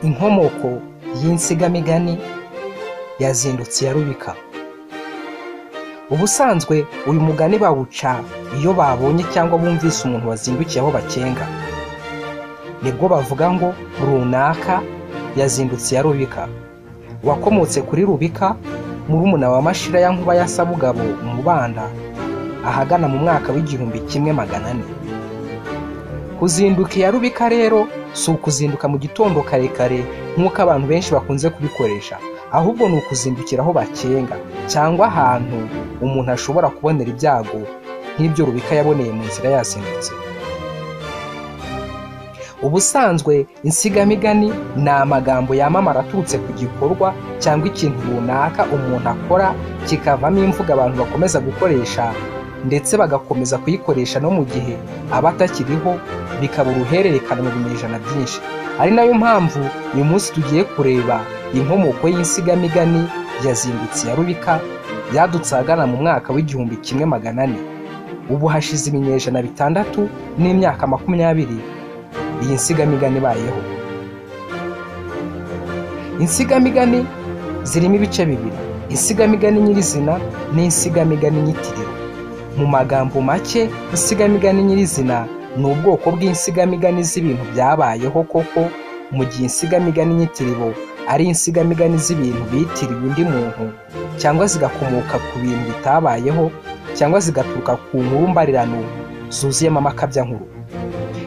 Inkomoko y'insigamigani yazindutse ya Rubika. Ubusanzwe uyu mugani bawuca iyo babonye cyangwa bumvise umuntu wazindukiye aho bakenga, nibwo bavuga ngo runaka yazindutse ya Rubika. Wakomotse kuri Rubika, murumuna wa Mashira ya Nkuba ya Sabugabo Umubanda, ahagana mu mwaka w'1400. Kuzinduka ya Rubika rero si ukuzinduka mu gitondo karekare nk'uko abantu benshi bakunze kubikoresha, ahubwo ni ukuzindukira aho bakenga cyangwa ahantu umuntu ashobora kubonera ibyago nk'ibyo Rubika yaboneye mu nzira yazindutse. Ubusanzwe insigamigani ni amagambo yamamara aturutse ku gikorwa cyangwa ikintu runaka umuntu akora kikavamo imvugo abantu bakomeza gukoresha, ndetse bagakomeza kuyikoresha no mu gihe aba atakiriho, bikaba uruhererekane mu binyejana byinshi. Ari nayo mpamvu uyu munsi tugiye kureba inkomoko y'insigamigani yazindutse ya Rubika, yadutse ahagana mu mwaka w'1400. Ubu hashize ibinyejana 6 n'imyaka 20 iyi nsigamigani ibayeho. Insigamigani zirimo ibice bibiri: insigamigani nyirizina n'insigamigani nyitiriro. Mu magambo make, insigamigani nyirizina ni ubwoko bw'insigamigani z'ibintu byabayeho koko, mu gihe insigamigani nyitiribo ari insigamigani z'ibintu bitiriwe undi muntu cyangwa zigakomoka ku bintu bitabayeho cyangwa zigaturuka ku nkuru mbarirano zuzuyemo amakabyankuru.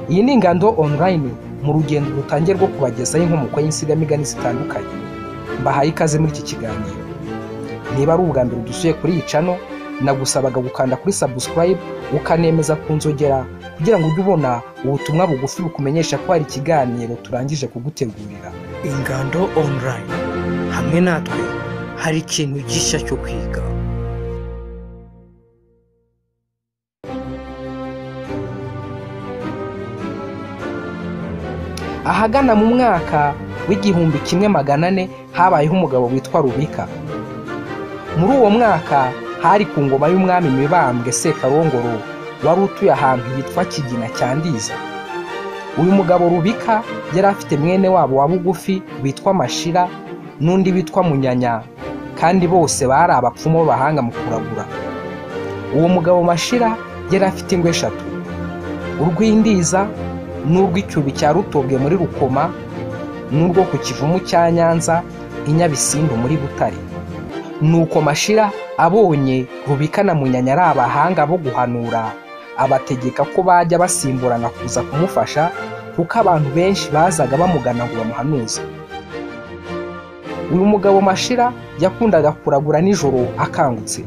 Iyi ni Ingando online mu rugendo rutangiye rwo kubagezaho inkomoko y'insigamigani zitandukanye. Mbahaye ikaze muri iki kiganiro. Niba ari ubwa mbere udusuye kuri iyi channel, nagusabaga gukanda kuri subscribe ukanemeza ku nzogera kugira ngo ujye ubona ubutumwa bugufi bukumenyesha ko hari ikiganiro turangije kugutegurira. Ingando online, hamwe natwe hari ikintu gishya cyo kwiga. Ahagana mu mwaka w'1400 habayeho umugabo witwa Rubika. Muri uwo mwaka hari ku ngoma y'umwami Mibambwe Sekarongoro wari utuye ahantu hitwa Kigina cya Ndiza. Uyu mugabo Rubika yari afite mwene wabo wa bugufi witwa Mashira n'undi witwa Munyanya, kandi bose bari abapfumu bahanga mu kuragura. Uwo mugabo Mashira yari afite ingwe 3: urw'Indiza, n'urw'icyubi cya Rutobwe muri Rukoma, n'urwo ku Kivumu cya Nyanza i Nyabisindu muri Butare. Nuko Mashira abonye Rubika na Munyanya ari abahanga bo guhanura, abategeka ko bajya basimburana kuza kumufasha, kuko abantu benshi bazaga bamugana ngo bamuhanuze. Uyu mugabo Mashira yakundaga kuragura nijoro akangutse.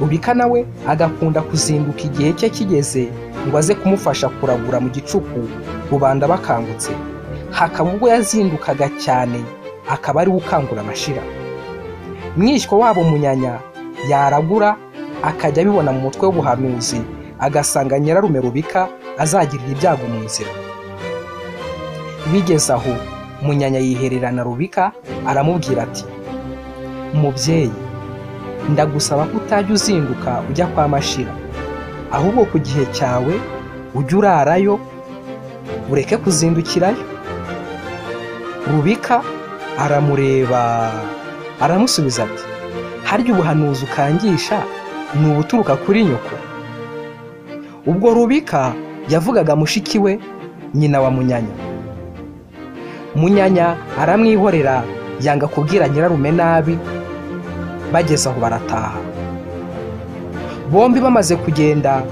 Rubika nawe agakunda kuzinduka igihe cye kigeze ngo aze kumufasha kuragura mu gicuku rubanda bakangutse. Hakaba ubwo yazindukaga cyane akaba ari ukangura Mashira. Mwishywa wabo Munyanya yaragura akajya abibona mu mutwe w'ubuhanuzi, agasanga nyirarume Rubika azagirira ibyago mu nzira. Bigeze aho Munyanya yihererana Rubika, aramubwira ati: "Mubyeyi, ndagusaba ko utajya uzinduka ujya kwa Mashira, ahubwo ku gihe cyawe ujye urarayo, ureke kuzindukirayo." Rubika aramureba aramusubiza ati: "Harya ubuhanuzi ukangisha ni ubuturuka kuri nyoko?" Ubwo Rubika yavugaga mushiki we, nyina wa Munyanya. Munyanya aramwihorera, yanga kubwira nyirarume nabi. Bageze aho barataha. Bombi bamaze kugenda,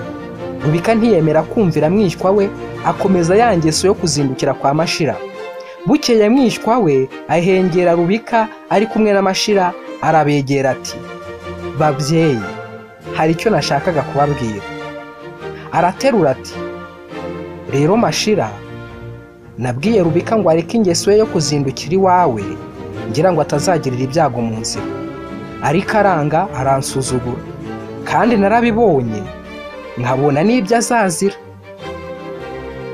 Rubika ntiyemera kumvira mwishywa we, akomeza ya ngeso yo kuzindukira kwa Mashira. Bukeye mwishywa we ahengera Rubika ari kumwe na Mashira, arabegera ati: "Babyeyi, hari icyo nashakaga kubabwira." Araterura ati: "Rero Mashira, nabwiye Rubika ngo areke ingeso ye yo kuzindukira iwawe, ngira ngo atazagirira ibyago mu nzira. Ariko aranga, aransuzugura, kandi narabibonye nkabona n'ibyo azazira."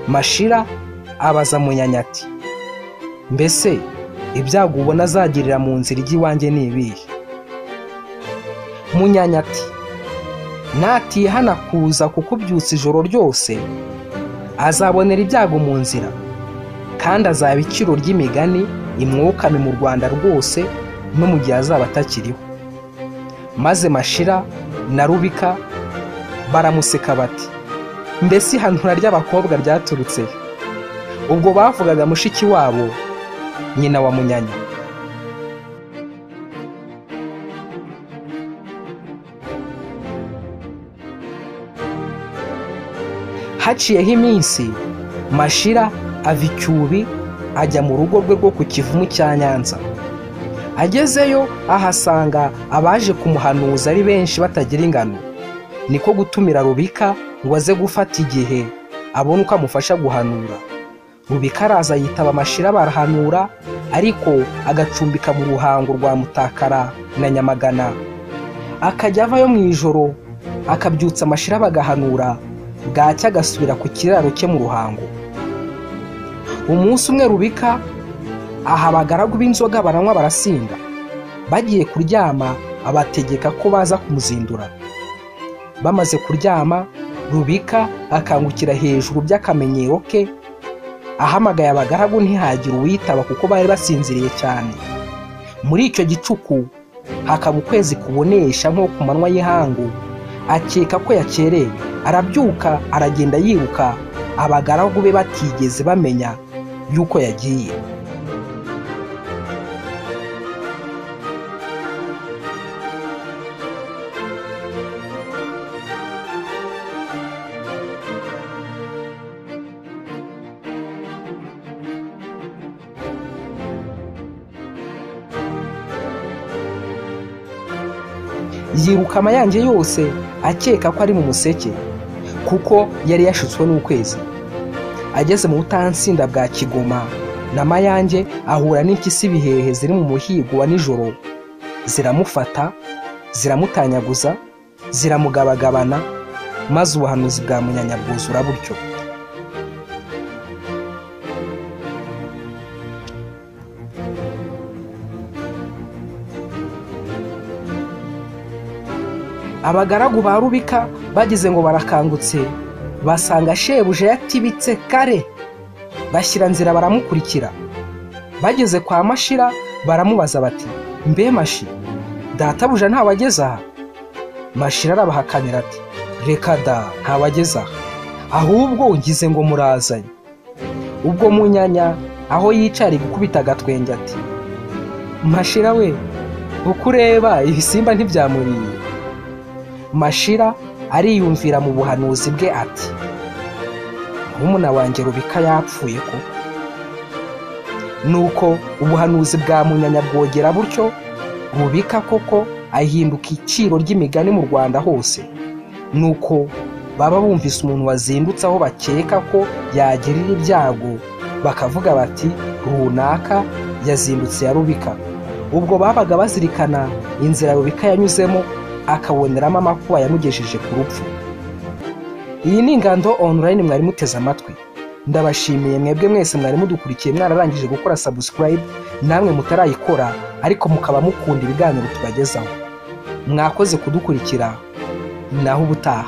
Mashira abaza Munyanya ati: "Mbese ibyago ubona azagirira mu nzira iwanjye ni ibihe?" Munyanya ati: "Natihana kuza kukubyutsa ijoro ryose, azabonera ibyago mu nzira, kandi azaba iciro ry'imigani imwokame mu Rwanda rwose no mu gihe azaba atakiriho. Maze Mashira na Rubika baramuseka bati, mbese ihanura ry'abakobwa ryaturutse he? Ubwo bavugaga mushiki wabo, nyina wa Munyanya. Haciyeho iminsi, Mashira ava Icyubi ajya mu rugo rwe rwo ku Kivumu cya Nyanza. Agezeyo ahasanga abaje kumuhanuza ari benshi batagira ingano. Niko gutumira Rubika ngo aze gufata igihe abone uko amufasha guhanura. Rubika araza yitaba Mashira barahanura, ariko agacumbika mu ruhango rwa Mutakara na Nyamagana. Akajya avayo mu ijoro akabyutsa Mashira bagahanura, bwacya agasubira ku kiraro cye mu ruhango. Umunsi umwe Rubika aha abagaragu b'inzoga baranywa barasinda. Bagiye kuryama abategeka ko baza kumuzindura. Bamaze kuryama, Rubika akangukira hejuru by'akamenyero ke, ahamagaye abagaragu ntihagire uwitaba kuko bari basinziriye cyane. Muri icyo gicuku hakaba ukwezi kubonesha nko ku manywa y'ihangu. Akeka ko yakerewe, arabyuka aragenda yiruka, abagaragu be batigeze bamenya yuko yagiye. Yiruka amayange yose akeka ko ari mu museke, kuko yari yashutswe n'ukwezi. Ageze mu butansinda bwa Kigoma na Mayange ahura n'impyisi bihehe ziri mu muhigo wa nijoro. Ziramufata, ziramutanyaguza, ziramugabagabana, maze ubuhanuzi bwa Munyanya bwuzura butyo. Abagaragu ba Rubika bagize ngo barakangutse, basanga shebuja yatibitse kare. Bashyira nzira baramukurikira. Bageze kwa Mashira baramubaza bati, mbe Mashi, databuja ntawageze aha? Mashira arabahakanira ati, reka da, ntawageze aha, ahubwo ngize ngo murazanye. Ubwo Munyanya aho yicara gukubita agatwenge ati, Mashira we, uko ureba ibisimba ntibyamuriye. Mashira ariyumvira mu buhanuzi bwe ati, murumuna wanjye Rubika yapfuye koko. Nuko ubuhanuzi bwa Munyanya bwogera butyo, Rubika koko ahinduka iciro ry'imigani mu Rwanda hose. Nuko baba bumvise umuntu wazindutse aho bakeka ko yagirira ibyago, bakavuga bati runaka yazindutse ya Rubika. Ubwo babaga bazirikana inzira Rubika yanyuzemo, akaboneramo amakuba yamugejeje ku rupfu. Iyi ni Ingando Online mwari muteze amatwi. Ndabashimiye mwebwe mwese mwari mudukurikiye mwararangije gukora subscribe, namwe mutarayikora ariko mukaba mukunda ibiganiro tubagezaho. Mwakoze kudukurikira, naho ubutaha.